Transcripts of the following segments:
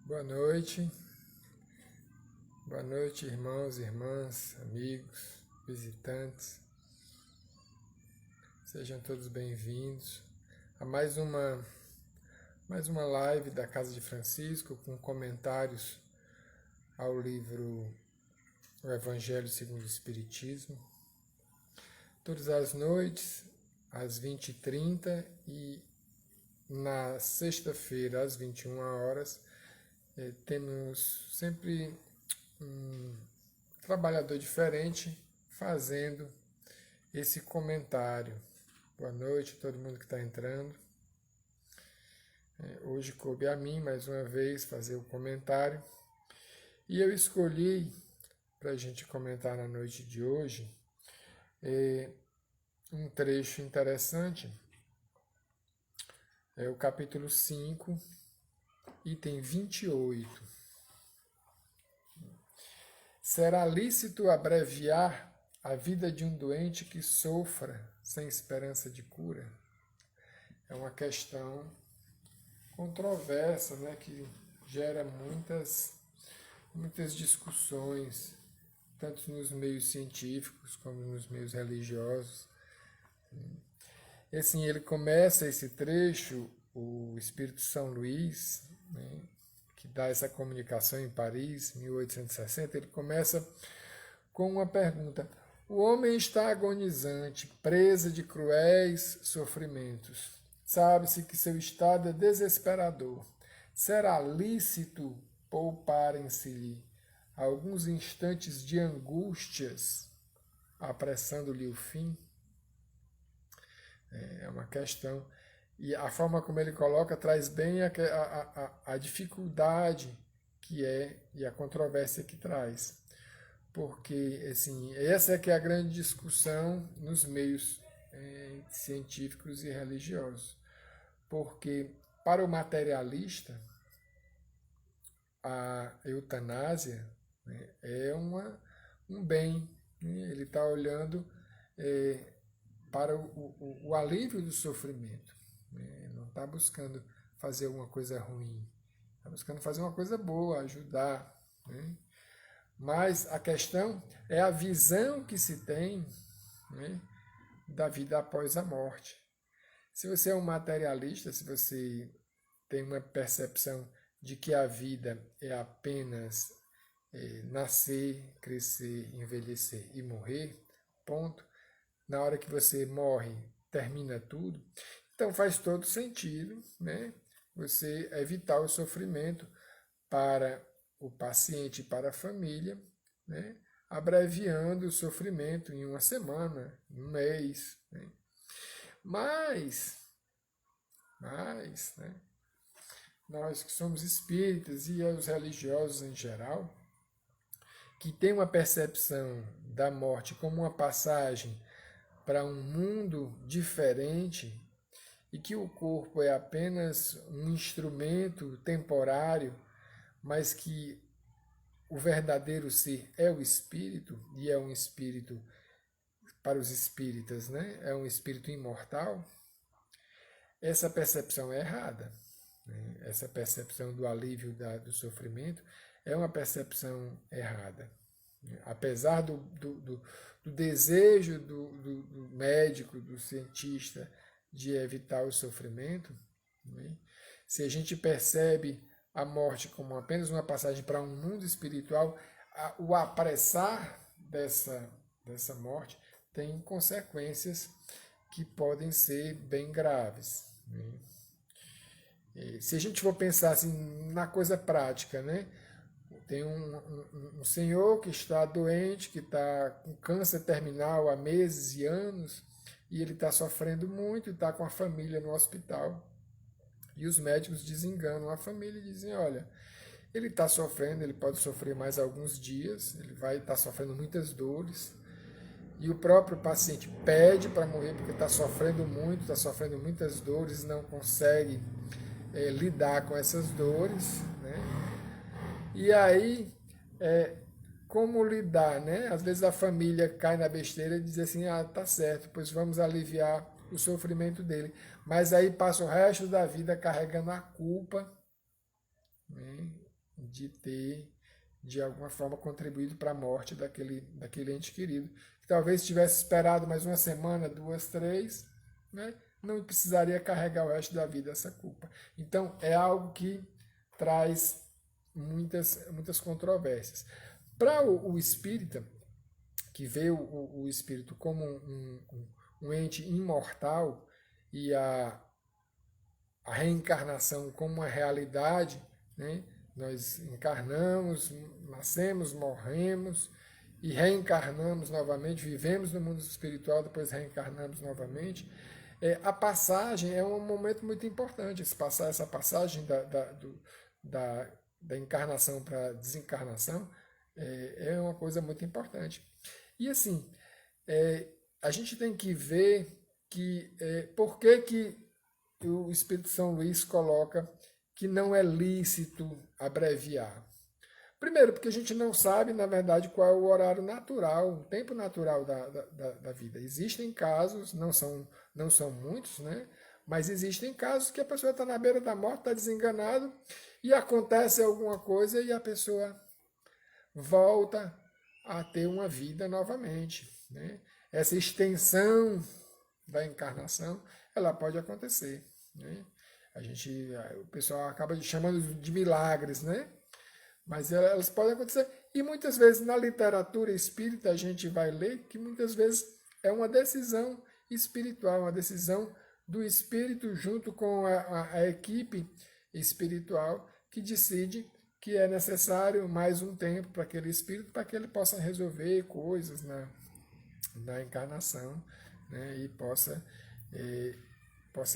Boa noite, irmãos, irmãs, amigos, visitantes. Sejam todos bem-vindos a mais uma live da Casa de Francisco com comentários ao livro O Evangelho segundo o Espiritismo. Todas as noites, às 20h30 e na sexta-feira, às 21 horas, temos sempre um trabalhador diferente fazendo esse comentário. Boa noite a todo mundo que está entrando. Hoje coube a mim, mais uma vez, fazer o comentário. E eu escolhi, para a gente comentar na noite de hoje, um trecho interessante. É o capítulo 5, item 28. Será lícito abreviar a vida de um doente que sofra sem esperança de cura? É uma questão controversa, né, que gera muitas discussões, tanto nos meios científicos como nos meios religiosos. E assim, ele começa esse trecho, o Espírito São Luís, né, que dá essa comunicação em Paris, 1860, ele começa com uma pergunta: o homem está agonizante, presa de cruéis sofrimentos. Sabe-se que seu estado é desesperador. Será lícito pouparem-se-lhe alguns instantes de angústias, apressando-lhe o fim? É uma questão. E a forma como ele coloca traz bem a dificuldade que é e a controvérsia que traz. Porque, assim, essa é que é a grande discussão nos meios científicos e religiosos. Porque, para o materialista, a eutanásia, né, é um bem. Né? Ele está olhando para o alívio do sofrimento. Né? Não está buscando fazer uma coisa ruim. Está buscando fazer uma coisa boa, ajudar. Né? Mas a questão é a visão que se tem, né, da vida após a morte. Se você é um materialista, se você tem uma percepção de que a vida é apenas nascer, crescer, envelhecer e morrer, ponto. Na hora que você morre, termina tudo. Então faz todo sentido, né, você evitar o sofrimento para o paciente e para a família, né, abreviando o sofrimento em uma semana, em um mês. Né. Mas, né, nós que somos espíritas e os religiosos em geral, que tem uma percepção da morte como uma passagem para um mundo diferente e que o corpo é apenas um instrumento temporário, mas que o verdadeiro ser é o espírito, e é um espírito, para os espíritas, né, é um espírito imortal, essa percepção é errada. Né? Essa percepção do alívio do sofrimento é uma percepção errada. Apesar do desejo do médico, do cientista, de evitar o sofrimento, né? Se a gente percebe a morte como apenas uma passagem para um mundo espiritual, o apressar dessa morte tem consequências que podem ser bem graves. Né? Se a gente for pensar assim, na coisa prática, né? Tem um senhor que está doente, que está com câncer terminal há meses e anos, e ele está sofrendo muito, está com a família no hospital. E os médicos desenganam a família e dizem: olha, ele está sofrendo, ele pode sofrer mais alguns dias, ele vai estar sofrendo muitas dores. E o próprio paciente pede para morrer porque está sofrendo muito, está sofrendo muitas dores, não consegue lidar com essas dores. Né? E aí, como lidar, né? Às vezes a família cai na besteira e diz assim: ah, tá certo, pois vamos aliviar o sofrimento dele. Mas aí passa o resto da vida carregando a culpa, né, de ter, de alguma forma, contribuído para a morte daquele ente querido. Que talvez tivesse esperado mais uma semana, 2, 3, né? Não precisaria carregar o resto da vida essa culpa. Então, é algo que traz muitas controvérsias. Para o espírita, que vê o espírito como um ente imortal e a reencarnação como uma realidade, né? Nós encarnamos, nascemos, morremos e reencarnamos novamente, vivemos no mundo espiritual, depois reencarnamos novamente. A passagem é um momento muito importante, essa passagem da encarnação para a desencarnação é uma coisa muito importante. E assim, a gente tem que ver que por que o Espírito São Luís coloca que não é lícito abreviar. Primeiro, porque a gente não sabe, na verdade, qual é o horário natural, o tempo natural da vida. Existem casos, não são muitos, né? Mas existem casos que a pessoa está na beira da morte, está desenganado, e acontece alguma coisa e a pessoa volta a ter uma vida novamente, né? Essa extensão da encarnação, ela pode acontecer, né? O pessoal acaba chamando de milagres, né? Mas elas podem acontecer. E muitas vezes na literatura espírita a gente vai ler que muitas vezes é uma decisão espiritual, uma decisão do espírito junto com a equipe espiritual que decide que é necessário mais um tempo para aquele espírito, para que ele possa resolver coisas na encarnação, né? E possa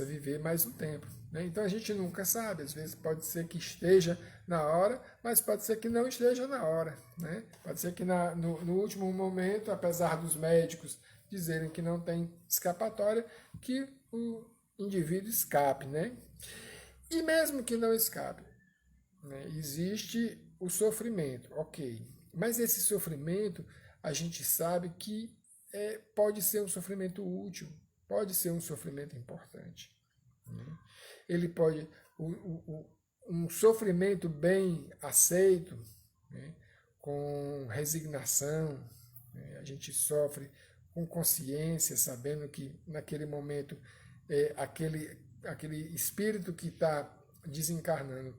viver mais um tempo, né? Então a gente nunca sabe, às vezes pode ser que esteja na hora, mas pode ser que não esteja na hora, né? Pode ser que no último momento, apesar dos médicos dizerem que não tem escapatória, que o indivíduo escape, né? E mesmo que não escape, né, existe o sofrimento, ok. Mas esse sofrimento, a gente sabe que pode ser um sofrimento útil, pode ser um sofrimento importante, né? Ele pode, um sofrimento bem aceito, né, com resignação, né, a gente sofre com consciência, sabendo que naquele momento aquele espírito que está desencarnando,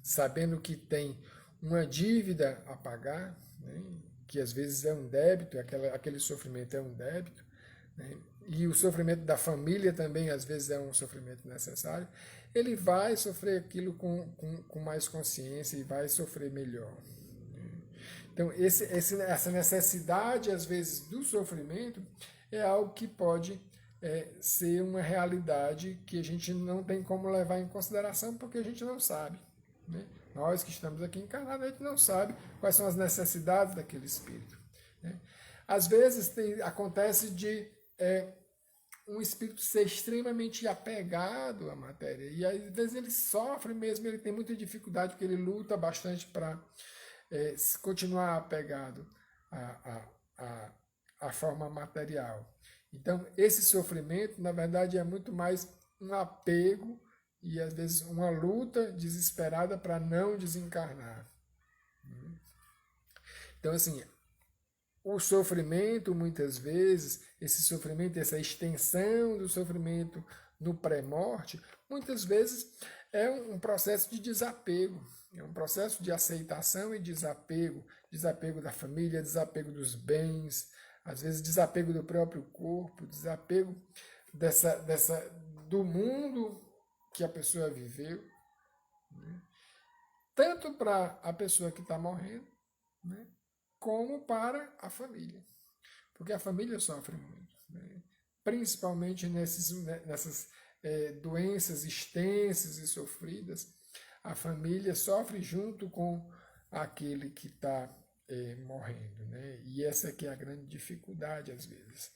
sabendo que tem uma dívida a pagar, né, que às vezes é um débito, aquele sofrimento é um débito, né, e o sofrimento da família também às vezes é um sofrimento necessário, ele vai sofrer aquilo com mais consciência e vai sofrer melhor. Então, essa necessidade, às vezes, do sofrimento é algo que pode ser uma realidade que a gente não tem como levar em consideração porque a gente não sabe, né? Nós que estamos aqui encarnados, a gente não sabe quais são as necessidades daquele espírito, né? Às vezes acontece de um espírito ser extremamente apegado à matéria, e às vezes ele sofre mesmo, ele tem muita dificuldade porque ele luta bastante para continuar apegado à forma material. Então, esse sofrimento, na verdade, é muito mais um apego e, às vezes, uma luta desesperada para não desencarnar. Então, assim, o sofrimento, muitas vezes, esse sofrimento, essa extensão do sofrimento no pré-morte, muitas vezes é um processo de desapego, é um processo de aceitação e desapego, desapego da família, desapego dos bens, às vezes desapego do próprio corpo, desapego do mundo que a pessoa viveu, né? Tanto para a pessoa que está morrendo, né, como para a família. Porque a família sofre muito, né? Principalmente nessas doenças extensas e sofridas, a família sofre junto com aquele que está morrendo, né? E essa aqui é a grande dificuldade às vezes,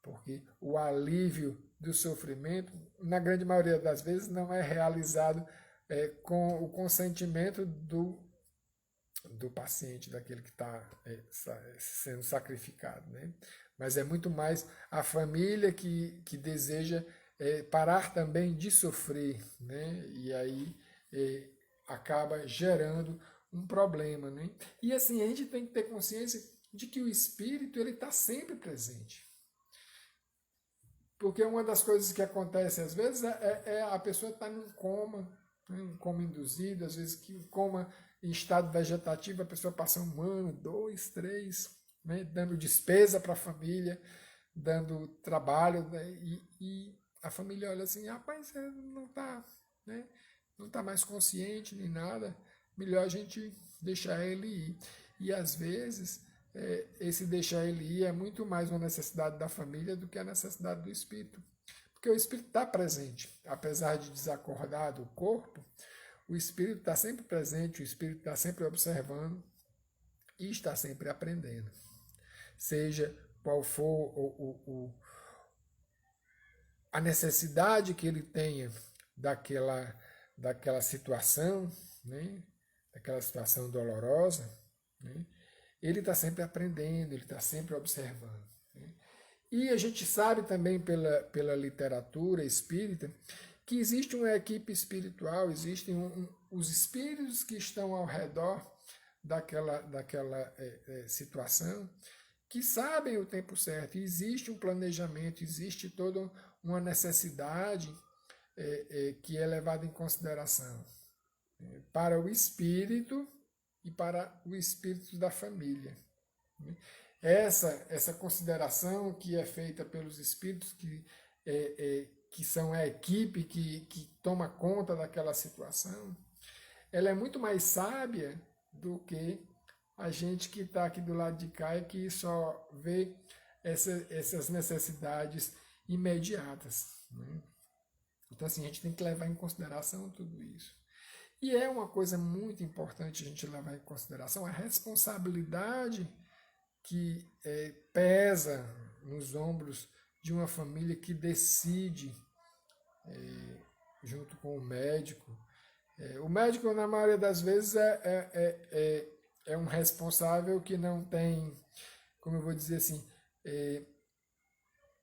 porque o alívio do sofrimento, na grande maioria das vezes, não é realizado com o consentimento do paciente, daquele que está sendo sacrificado, né? Mas é muito mais a família que deseja parar também de sofrer, né? E aí acaba gerando um problema, né? E assim, a gente tem que ter consciência de que o espírito ele está sempre presente. Porque uma das coisas que acontece às vezes é a pessoa estar num coma, né? Um coma induzido, às vezes que coma em estado vegetativo, a pessoa passa 1 ano, 2, 3, né? Dando despesa para a família, dando trabalho, né? E a família olha assim, rapaz, não está, né? Não está mais consciente nem nada, melhor a gente deixar ele ir. E às vezes esse deixar ele ir é muito mais uma necessidade da família do que a necessidade do espírito. Porque o espírito está presente, apesar de desacordado o corpo, o espírito está sempre presente, o espírito está sempre observando e está sempre aprendendo. Seja qual for a necessidade que ele tenha daquela situação, né? Daquela situação dolorosa, né? Ele está sempre aprendendo, ele está sempre observando. Né? E a gente sabe também pela literatura espírita que existe uma equipe espiritual, existem os espíritos que estão ao redor daquela situação, que sabem o tempo certo, existe um planejamento, existe toda uma necessidade que é levada em consideração para o espírito e para o espírito da família. Essa consideração que é feita pelos espíritos que são a equipe que toma conta daquela situação, ela é muito mais sábia do que a gente que está aqui do lado de cá e que só vê essas necessidades imediatas. Né? Então, assim, a gente tem que levar em consideração tudo isso. E é uma coisa muito importante a gente levar em consideração a responsabilidade que pesa nos ombros de uma família que decide, junto com o médico. O médico, na maioria das vezes, é um responsável que não tem, como eu vou dizer assim,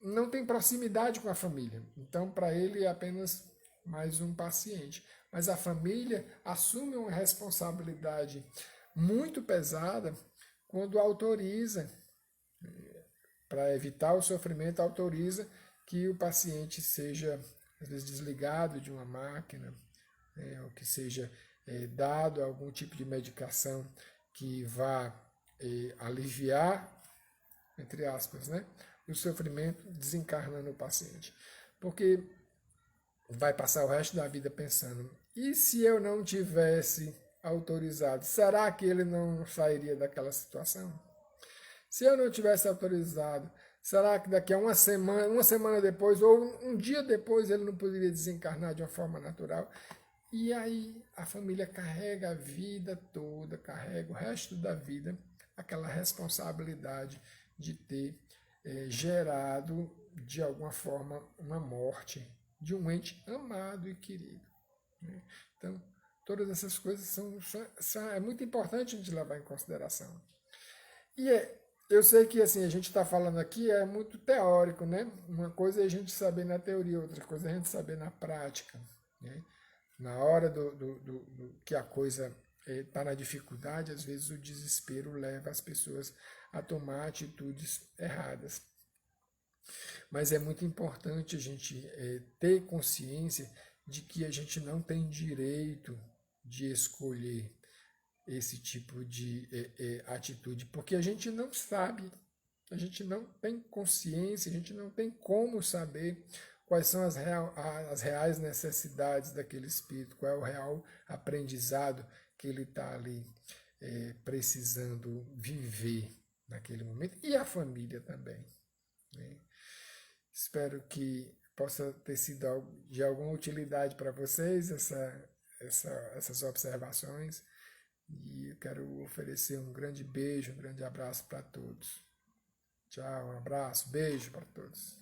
não tem proximidade com a família. Então, para ele, é apenas mais um paciente. Mas a família assume uma responsabilidade muito pesada quando autoriza, para evitar o sofrimento, autoriza que o paciente seja, às vezes, desligado de uma máquina, ou que seja dado algum tipo de medicação que vá aliviar, entre aspas, né, o sofrimento, desencarnando o paciente. Porque vai passar o resto da vida pensando, e se eu não tivesse autorizado, será que ele não sairia daquela situação? Se eu não tivesse autorizado, será que daqui a uma semana depois, ou um dia depois, ele não poderia desencarnar de uma forma natural? E aí a família carrega a vida toda, carrega o resto da vida, aquela responsabilidade de ter gerado, de alguma forma, uma morte de um ente amado e querido. Né? Então, todas essas coisas é muito importante a gente levar em consideração. E eu sei que assim, a gente está falando aqui é muito teórico, né? Uma coisa é a gente saber na teoria, outra coisa é a gente saber na prática. Né? Na hora que a coisa está na dificuldade, às vezes o desespero leva as pessoas a tomar atitudes erradas. Mas é muito importante a gente ter consciência de que a gente não tem direito de escolher esse tipo de atitude, porque a gente não sabe, a gente não tem consciência, a gente não tem como saber quais são as reais necessidades daquele espírito, qual é o real aprendizado que ele está ali precisando viver naquele momento, e a família também. Né? Espero que possa ter sido de alguma utilidade para vocês essas observações. E eu quero oferecer um grande beijo, um grande abraço para todos. Tchau, um abraço, beijo para todos.